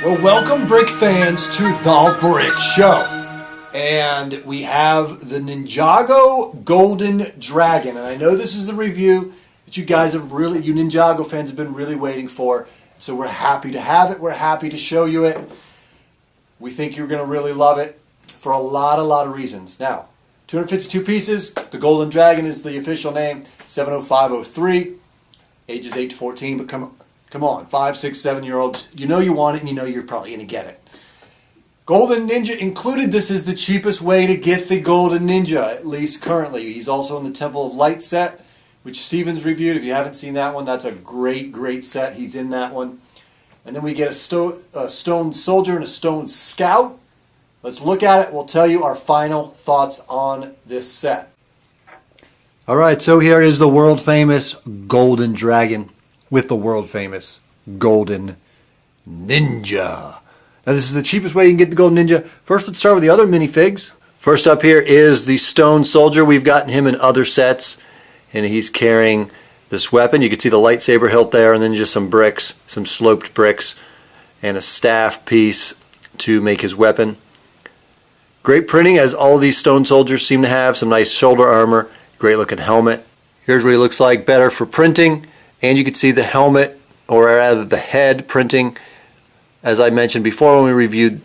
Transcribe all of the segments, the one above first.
Well, welcome brick fans to the Brick Show. And we have the Ninjago Golden Dragon. And I know this is the review that you guys have really, you Ninjago fans have been really waiting for. So we're happy to have it. We're happy to show you it. We think you're going to really love it for a lot of reasons. Now, 252 pieces. The Golden Dragon is the official name. 70503. Ages 8 to 14. But come on, 5, 6, 7-year-olds. You know you want it and you know you're probably going to get it. Golden Ninja included. This is the cheapest way to get the Golden Ninja, at least currently. He's also in the Temple of Light set, which Steven's reviewed. If you haven't seen that one, that's a great set. He's in that one. And then we get a stone soldier and a stone scout. Let's look at it. We'll tell you our final thoughts on this set. All right, so here is the world famous Golden Dragon with the world famous Golden Ninja. Now this is the cheapest way you can get the Golden Ninja. First, let's start with the other minifigs. First up here is the Stone Soldier. We've gotten him in other sets, and he's carrying this weapon. You can see the lightsaber hilt there, and then just some bricks, some sloped bricks, and a staff piece to make his weapon. Great printing, as all of these Stone Soldiers seem to have. Some nice shoulder armor, great looking helmet. Here's what he looks like better for printing. And you can see the helmet, or rather the head printing. As I mentioned before when we reviewed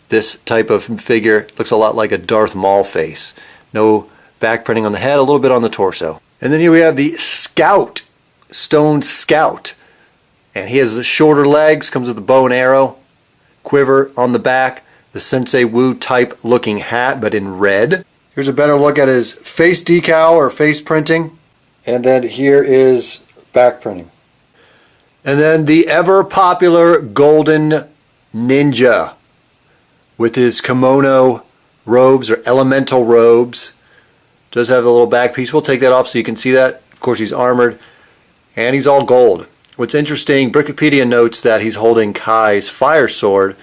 this type of figure, it looks a lot like a Darth Maul face. No back printing on the head, a little bit on the torso. And then here we have the Scout, Stone Scout. And he has the shorter legs, comes with a bow and arrow, quiver on the back, the Sensei Wu type looking hat, but in red. Here's a better look at his face decal or face printing. And then here is back printing. And then the ever popular Golden Ninja with his kimono robes or elemental robes. Does have the little back piece. We'll take that off so you can see that. Of course, he's armored and he's all gold. What's interesting, Brickopedia notes that he's holding Kai's fire sword,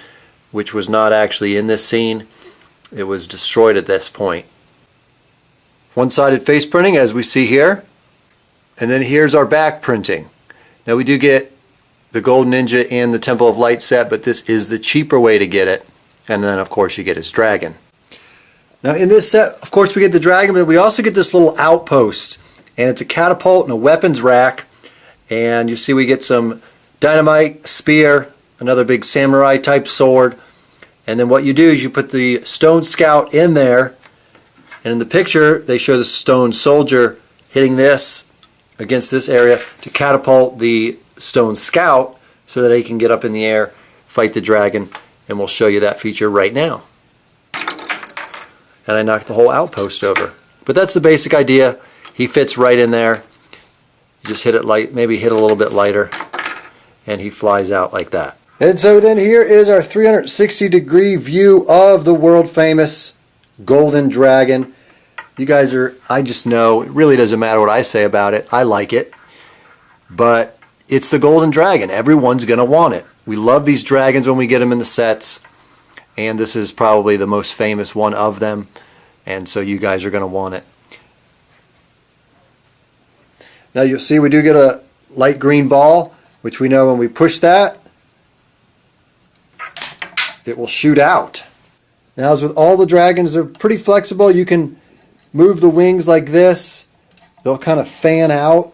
which was not actually in this scene. It was destroyed at this point. One-sided face printing, as we see here. And then here's our back printing. Now we do get the Golden Ninja in the Temple of Light set, but this is the cheaper way to get it. And then of course you get his dragon. Now in this set, of course we get the dragon, but we also get this little outpost. And it's a catapult and a weapons rack. And you see we get some dynamite, spear, another big samurai type sword. And then what you do is you put the Stone Scout in there. And in the picture they show the Stone Soldier hitting this against this area to catapult the Stone Scout so that he can get up in the air, fight the dragon, and we'll show you that feature right now. And I knocked the whole outpost over. But that's the basic idea. He fits right in there. You just hit it light, maybe hit a little bit lighter, and he flies out like that. And so then here is our 360-degree view of the world famous Golden Dragon. You guys are, I just know, it really doesn't matter what I say about it. I like it. But it's the Golden Dragon. Everyone's going to want it. We love these dragons when we get them in the sets. And this is probably the most famous one of them. And so you guys are going to want it. Now you'll see we do get a light green ball, which we know when we push that, it will shoot out. Now as with all the dragons, they're pretty flexible. You can move the wings like this. They'll kind of fan out.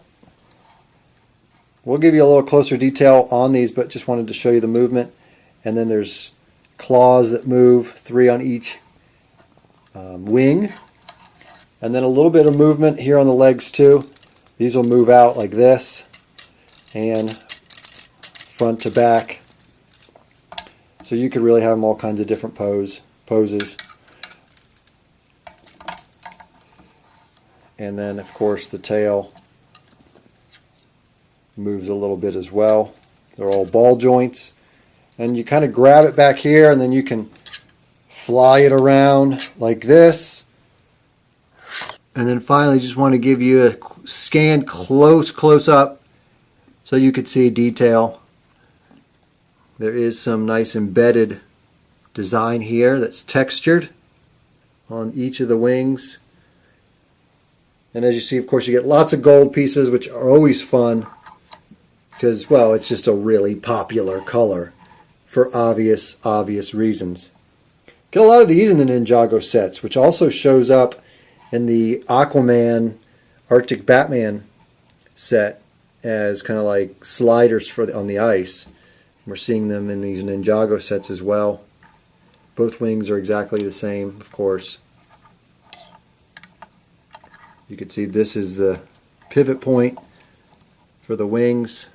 We'll give you a little closer detail on these, but just wanted to show you the movement. And then there's claws that move, 3 on each wing. And then a little bit of movement here on the legs too. These will move out like this and front to back. So you could really have them all kinds of different poses. And then of course the tail moves a little bit as well. They're all ball joints. And you kind of grab it back here and then you can fly it around like this. And then finally just want to give you a scan close up so you could see detail. There is some nice embedded design here that's textured on each of the wings. And as you see, of course, you get lots of gold pieces, which are always fun because, well, it's just a really popular color for obvious reasons. Get a lot of these in the Ninjago sets, which also shows up in the Aquaman Arctic Batman set as kind of like sliders on the ice. We're seeing them in these Ninjago sets as well. Both wings are exactly the same, of course. You can see this is the pivot point for the wings.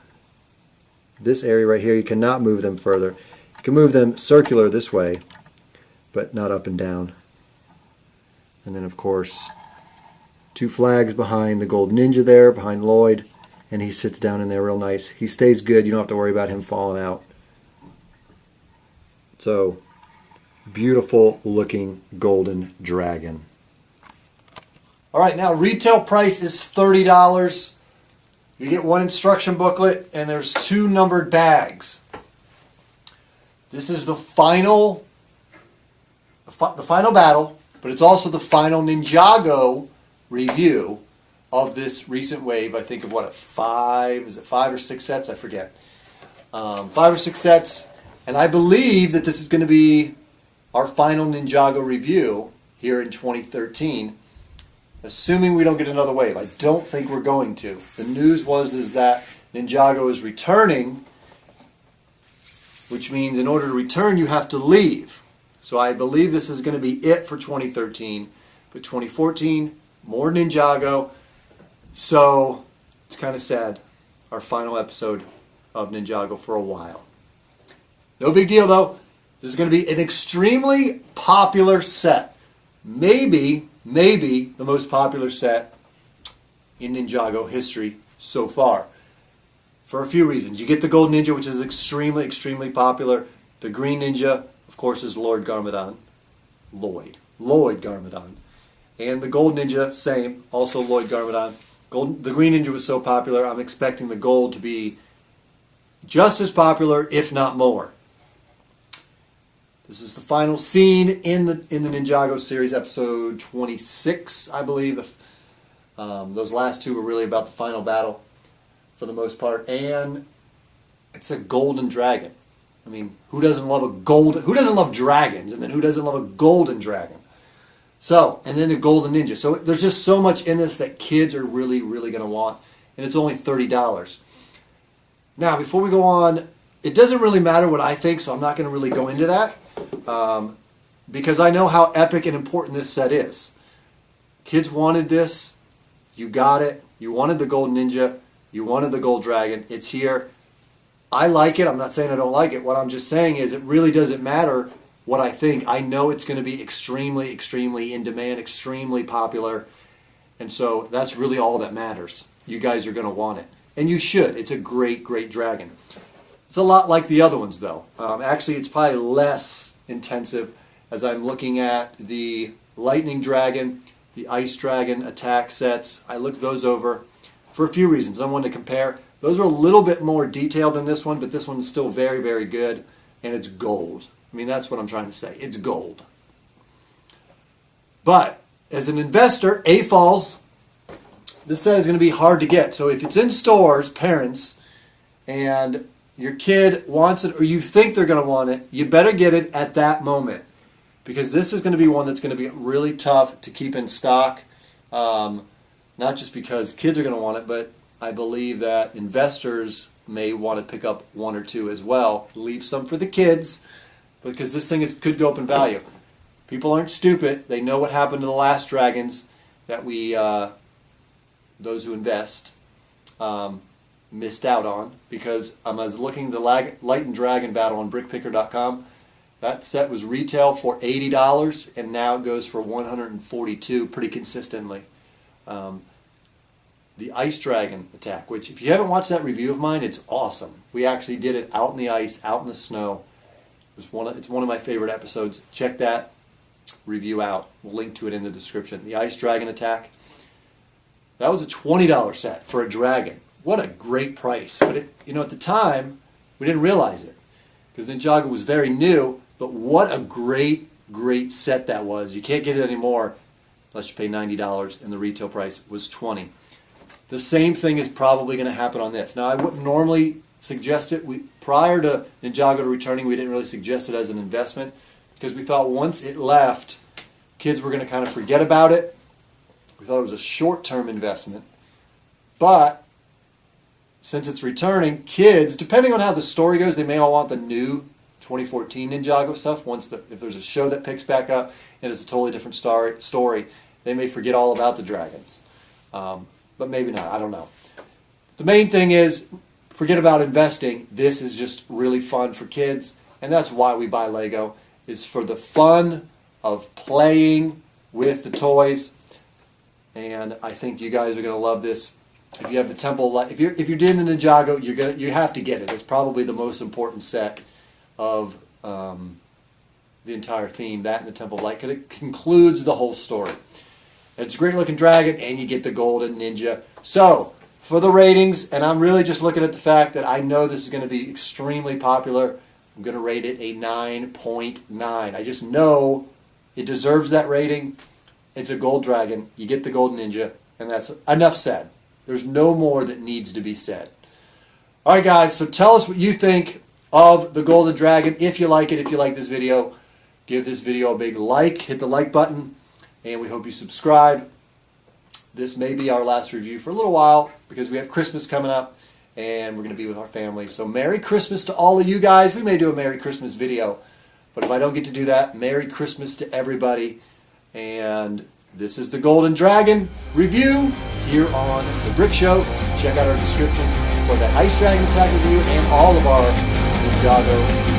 This area right here, you cannot move them further. You can move them circular this way, but not up and down. And then, of course, two flags behind the Gold Ninja there, behind Lloyd, and he sits down in there real nice. He stays good. You don't have to worry about him falling out. So, beautiful looking golden dragon. All right, now retail price is $30. You get one instruction booklet, and there's 2 numbered bags. This is the final battle, but it's also the final Ninjago review of this recent wave. I think of what, 5 or 6 sets? I forget. 5 or 6 sets, and I believe that this is going to be our final Ninjago review here in 2013. Assuming we don't get another wave. I don't think we're going to. The news is that Ninjago is returning, which means in order to return you have to leave. So I believe this is going to be it for 2013. But 2014, more Ninjago. So it's kind of sad. Our final episode of Ninjago for a while. No big deal though. This is going to be an extremely popular set. Maybe the most popular set in Ninjago history so far. For a few reasons. You get the Gold Ninja, which is extremely popular. The Green Ninja, of course, is Lloyd Garmadon. And the Gold Ninja, same, also Lloyd Garmadon. The Green Ninja was so popular, I'm expecting the Gold to be just as popular, if not more. This is the final scene in the Ninjago series, episode 26, I believe. Those last 2 were really about the final battle, for the most part. And it's a golden dragon. I mean, who doesn't love dragons? And then who doesn't love a golden dragon? So, and then the golden ninja. So there's just so much in this that kids are really going to want. And it's only $30. Now, before we go on, it doesn't really matter what I think, so I'm not going to really go into that. Because I know how epic and important this set is. Kids wanted this. You got it. You wanted the Gold Ninja. You wanted the Gold Dragon. It's here. I like it. I'm not saying I don't like it. What I'm just saying is it really doesn't matter what I think. I know it's going to be extremely in demand, extremely popular. And so that's really all that matters. You guys are going to want it. And you should. It's a great dragon. It's a lot like the other ones, though. Actually, it's probably less intensive as I'm looking at the Lightning Dragon, the Ice Dragon attack sets. I looked those over for a few reasons. I wanted to compare. Those are a little bit more detailed than this one, but this one's still very good, and it's gold. I mean, that's what I'm trying to say. It's gold. But as an investor, AFOLs, this set is going to be hard to get. So if it's in stores, parents, and your kid wants it or you think they're going to want it, you better get it at that moment. Because this is going to be one that's going to be really tough to keep in stock. Not just because kids are going to want it, but I believe that investors may want to pick up 1 or 2 as well. Leave some for the kids, because this thing could go up in value. People aren't stupid. They know what happened to the last dragons that those who invest, missed out on, because I was looking at the Light and Dragon battle on brickpicker.com. That set was retail for $80 and now it goes for $142 pretty consistently. The Ice Dragon attack, which if you haven't watched that review of mine, it's awesome. We actually did it out in the ice, out in the snow. It's one of my favorite episodes. Check that review out. We'll link to it in the description. The Ice Dragon attack. That was a $20 set for a dragon. What a great price. But at the time, we didn't realize it, because Ninjago was very new, but what a great set that was. You can't get it anymore unless you pay $90, and the retail price was $20. The same thing is probably going to happen on this. Now, I wouldn't normally suggest it. Prior to Ninjago returning, we didn't really suggest it as an investment because we thought once it left, kids were going to kind of forget about it. We thought it was a short-term investment. But since it's returning, kids, depending on how the story goes, they may all want the new 2014 Ninjago stuff. If there's a show that picks back up and it's a totally different story, they may forget all about the dragons. But maybe not. I don't know. The main thing is, forget about investing. This is just really fun for kids, and that's why we buy Lego, is for the fun of playing with the toys. And I think you guys are going to love this. If you have the temple, if you're doing the Ninjago, you have to get it. It's probably the most important set of the entire theme, that and the Temple of Light, because it concludes the whole story. And it's a great looking dragon, and you get the golden ninja. So, for the ratings, and I'm really just looking at the fact that I know this is going to be extremely popular, I'm going to rate it a 9.9. I just know it deserves that rating. It's a gold dragon. You get the golden ninja, and that's enough said. There's no more that needs to be said. All right, guys, so tell us what you think of the golden dragon. If you like it, if you like this video, give this video a big like. Hit the like button, and we hope you subscribe. This may be our last review for a little while because we have Christmas coming up, and we're going to be with our family. So Merry Christmas to all of you guys. We may do a Merry Christmas video, but if I don't get to do that, Merry Christmas to everybody. And this is the Golden Dragon review here on The Brick Show. Check out our description for that Ice Dragon attack review and all of our Ninjago